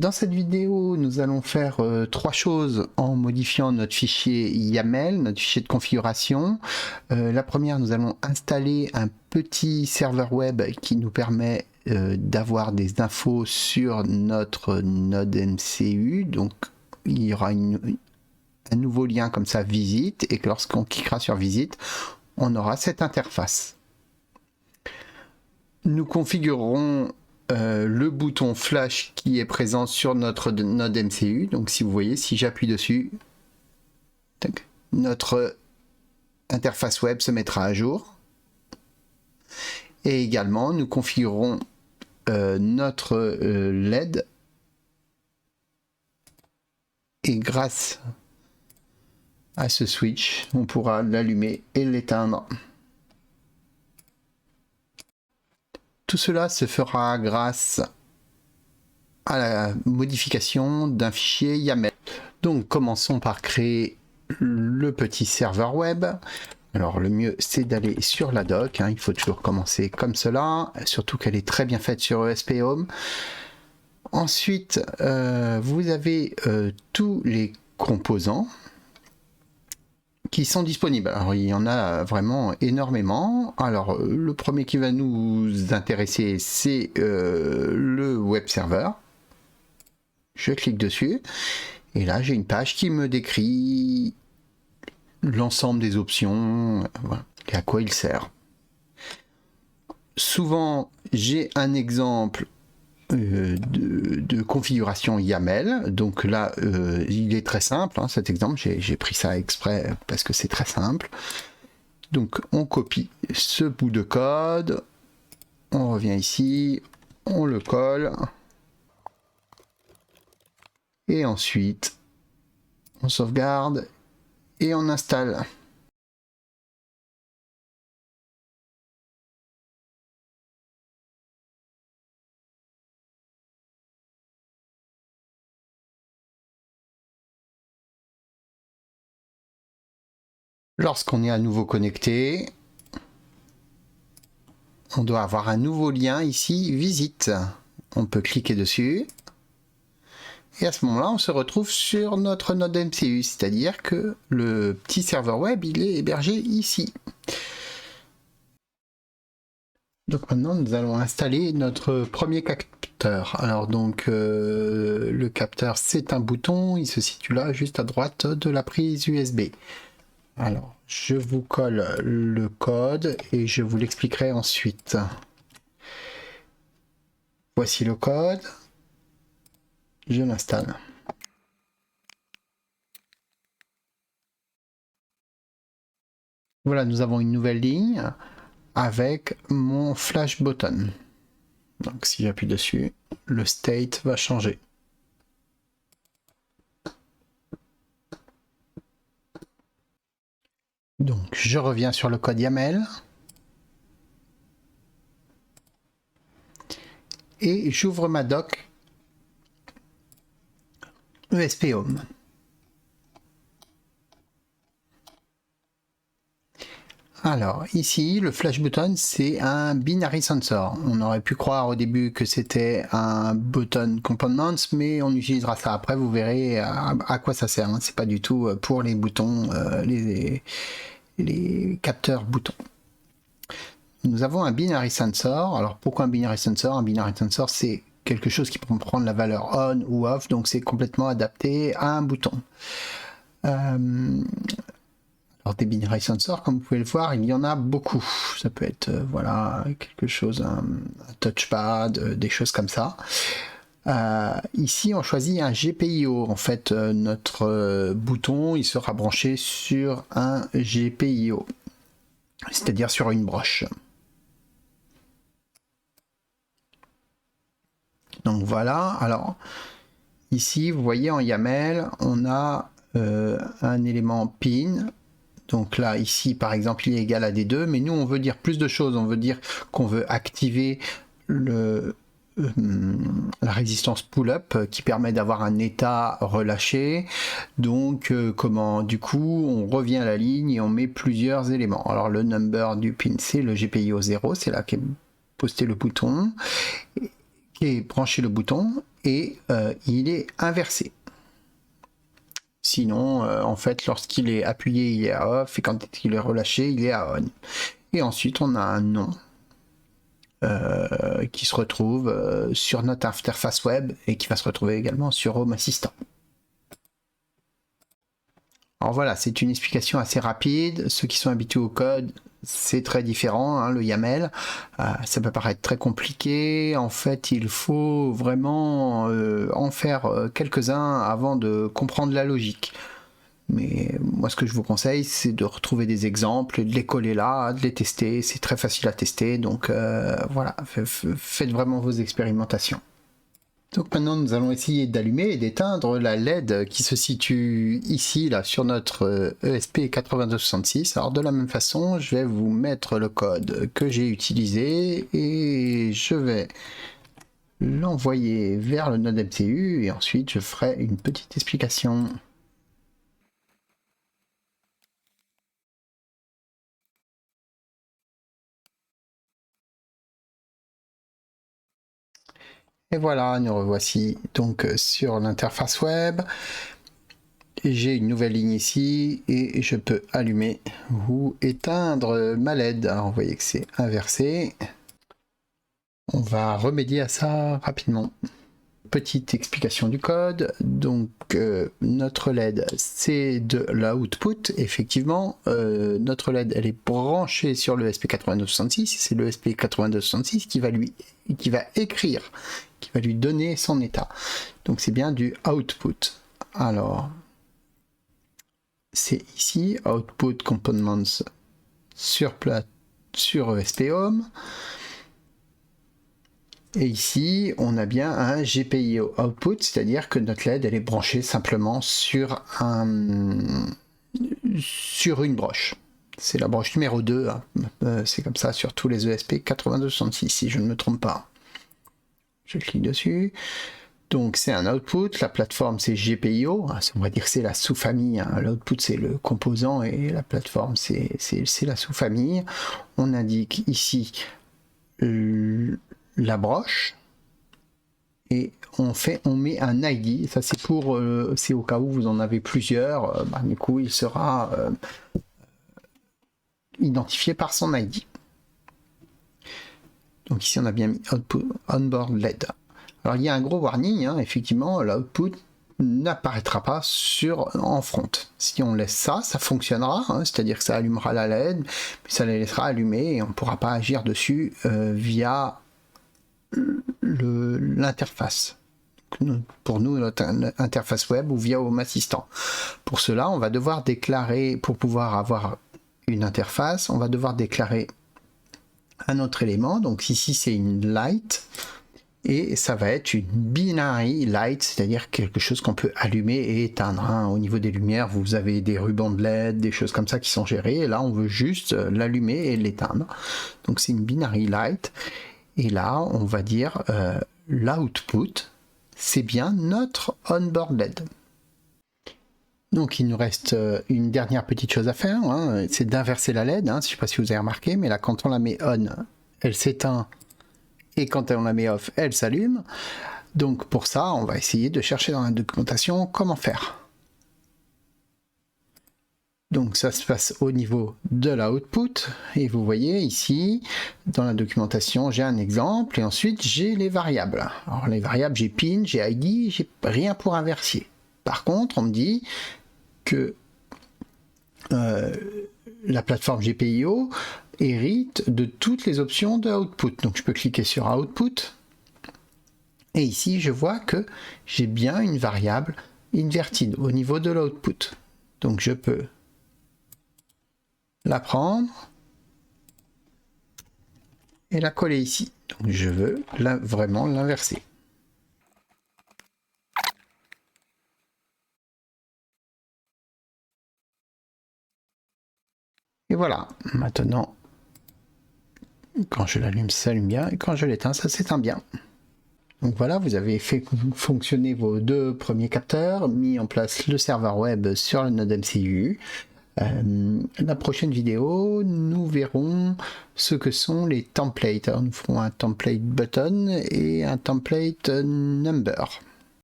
dans cette vidéo, nous allons faire trois choses en modifiant notre fichier YAML, notre fichier de configuration. La première, nous allons installer un petit serveur web qui nous permet d'avoir des infos sur notre node MCU. Donc, il y aura un nouveau lien comme ça, visite, et que lorsqu'on cliquera sur visite, on aura cette interface. Nous configurerons le bouton flash qui est présent sur notre node MCU. Donc si vous voyez, si j'appuie dessus, notre interface web se mettra à jour. Et également, nous configurerons notre LED. Et grâce à ce switch, on pourra l'allumer et l'éteindre. Tout cela se fera grâce à la modification d'un fichier YAML. Donc commençons par créer le petit serveur web. Alors le mieux c'est d'aller sur la doc, il faut toujours commencer comme cela, surtout qu'elle est très bien faite sur ESP Home. Ensuite vous avez tous les composants qui sont disponibles. Alors il y en a vraiment énormément. Alors le premier qui va nous intéresser, c'est le web server. Je clique dessus et là j'ai une page qui me décrit l'ensemble des options, voilà, et à quoi il sert. Souvent j'ai un exemple de configuration YAML. Donc là il est très simple, cet exemple, j'ai pris ça exprès parce que c'est très simple. Donc on copie ce bout de code, on revient ici, on le colle et ensuite on sauvegarde et on installe. Lorsqu'on est à nouveau connecté, on doit avoir un nouveau lien ici, visite. On peut cliquer dessus. Et à ce moment-là, on se retrouve sur notre node MCU, c'est-à-dire que le petit serveur web, il est hébergé ici. Donc maintenant, nous allons installer notre premier capteur. Alors donc, le capteur, c'est un bouton, il se situe là, juste à droite de la prise USB. Alors, je vous colle le code et je vous l'expliquerai ensuite. Voici le code. Je l'installe. Voilà, nous avons une nouvelle ligne avec mon flash button. Donc, si j'appuie dessus, le state va changer. Donc, je reviens sur le code YAML. Et j'ouvre ma doc ESP Home. Alors, ici, le flash button, c'est un binary sensor. On aurait pu croire au début que c'était un button components, mais on utilisera ça après, vous verrez à quoi ça sert. C'est pas du tout pour les boutons, les capteurs boutons. Nous avons un binary sensor. Alors pourquoi un binary sensor? Un binary sensor, c'est quelque chose qui peut prendre la valeur on ou off, donc c'est complètement adapté à un bouton. Alors des binary sensors, comme vous pouvez le voir, il y en a beaucoup. Ça peut être voilà, quelque chose, un touchpad, des choses comme ça. Ici, on choisit un GPIO. En fait, notre bouton, il sera branché sur un GPIO, c'est-à-dire sur une broche. Donc voilà. Alors ici, vous voyez en YAML, on a un élément pin. Donc là, ici, par exemple, il est égal à D2, mais nous, on veut dire plus de choses. On veut dire qu'on veut activer la résistance pull-up qui permet d'avoir un état relâché. Donc, du coup, on revient à la ligne et on met plusieurs éléments. Alors, le number du pin, c'est le GPIO 0, c'est là qu'est posté le bouton, et branchez le bouton et il est inversé. Sinon, en fait, lorsqu'il est appuyé, il est à off, et quand il est relâché, il est à on. Et ensuite, on a un nom qui se retrouve sur notre interface web et qui va se retrouver également sur Home Assistant. Alors voilà, c'est une explication assez rapide. Ceux qui sont habitués au code, c'est très différent, hein, le YAML. Ça peut paraître très compliqué. En fait, il faut vraiment en faire quelques-uns avant de comprendre la logique. Mais moi, ce que je vous conseille, c'est de retrouver des exemples, de les coller là, de les tester. C'est très facile à tester. Donc voilà, faites vraiment vos expérimentations. Donc maintenant, nous allons essayer d'allumer et d'éteindre la LED qui se situe ici, là, sur notre ESP8266. Alors de la même façon, je vais vous mettre le code que j'ai utilisé et je vais l'envoyer vers le node MCU et ensuite je ferai une petite explication. Et voilà, nous revoici donc sur l'interface web. J'ai une nouvelle ligne ici et je peux allumer ou éteindre ma LED. Alors vous voyez que c'est inversé. On va remédier à ça rapidement. Petite explication du code. Donc notre LED c'est de l'output. Effectivement, notre LED elle est branchée sur le ESP8266. C'est le ESP8266 qui va écrire, qui va lui donner son état. Donc c'est bien du output. Alors c'est ici output components sur ESP Home. Et ici, on a bien un GPIO output, c'est-à-dire que notre LED elle est branchée simplement sur une broche. C'est la broche numéro 2, hein. C'est comme ça sur tous les ESP8266, si je ne me trompe pas. Je clique dessus. Donc c'est un output, la plateforme c'est GPIO, on va dire que c'est la sous-famille, hein. L'output c'est le composant et la plateforme c'est la sous-famille. On indique ici la broche et on met un ID. Ça c'est pour c'est au cas où vous en avez plusieurs, du coup il sera identifié par son ID. Donc ici on a bien mis output onboard LED. Alors il y a un gros warning, hein, effectivement l'output n'apparaîtra pas en front. Si on laisse ça, ça fonctionnera, hein, c'est-à-dire que ça allumera la LED, mais ça la laissera allumer et on ne pourra pas agir dessus via l'interface. Pour nous, notre interface web ou via Home Assistant. Pour cela, on va devoir déclarer, pour pouvoir avoir une interface, on va devoir déclarer un autre élément. Donc ici, c'est une light. Et ça va être une binary light, c'est-à-dire quelque chose qu'on peut allumer et éteindre, hein. Au niveau des lumières, vous avez des rubans de LED, des choses comme ça qui sont gérées. Et là, on veut juste l'allumer et l'éteindre. Donc c'est une binary light. Et là, on va dire l'output, c'est bien notre onboard LED. Donc il nous reste une dernière petite chose à faire, hein, c'est d'inverser la LED. Hein, je ne sais pas si vous avez remarqué, mais là, quand on la met on, elle s'éteint. Et quand on la met off, elle s'allume. Donc pour ça, on va essayer de chercher dans la documentation comment faire. Donc ça se passe au niveau de l'output. Et vous voyez ici, dans la documentation, j'ai un exemple. Et ensuite, j'ai les variables. Alors les variables, j'ai pin, j'ai ID, j'ai rien pour inverser. Par contre, on me dit que la plateforme GPIO hérite de toutes les options de output. Donc je peux cliquer sur output et ici je vois que j'ai bien une variable inverted au niveau de l'output. Donc je peux la prendre et la coller ici. Donc je veux vraiment l'inverser. Et voilà, maintenant quand je l'allume, ça s'allume bien, et quand je l'éteins, ça s'éteint bien. Donc voilà, vous avez fait fonctionner vos deux premiers capteurs, mis en place le serveur web sur le node MCU. La prochaine vidéo, nous verrons ce que sont les templates. Alors, nous ferons un template button et un template number.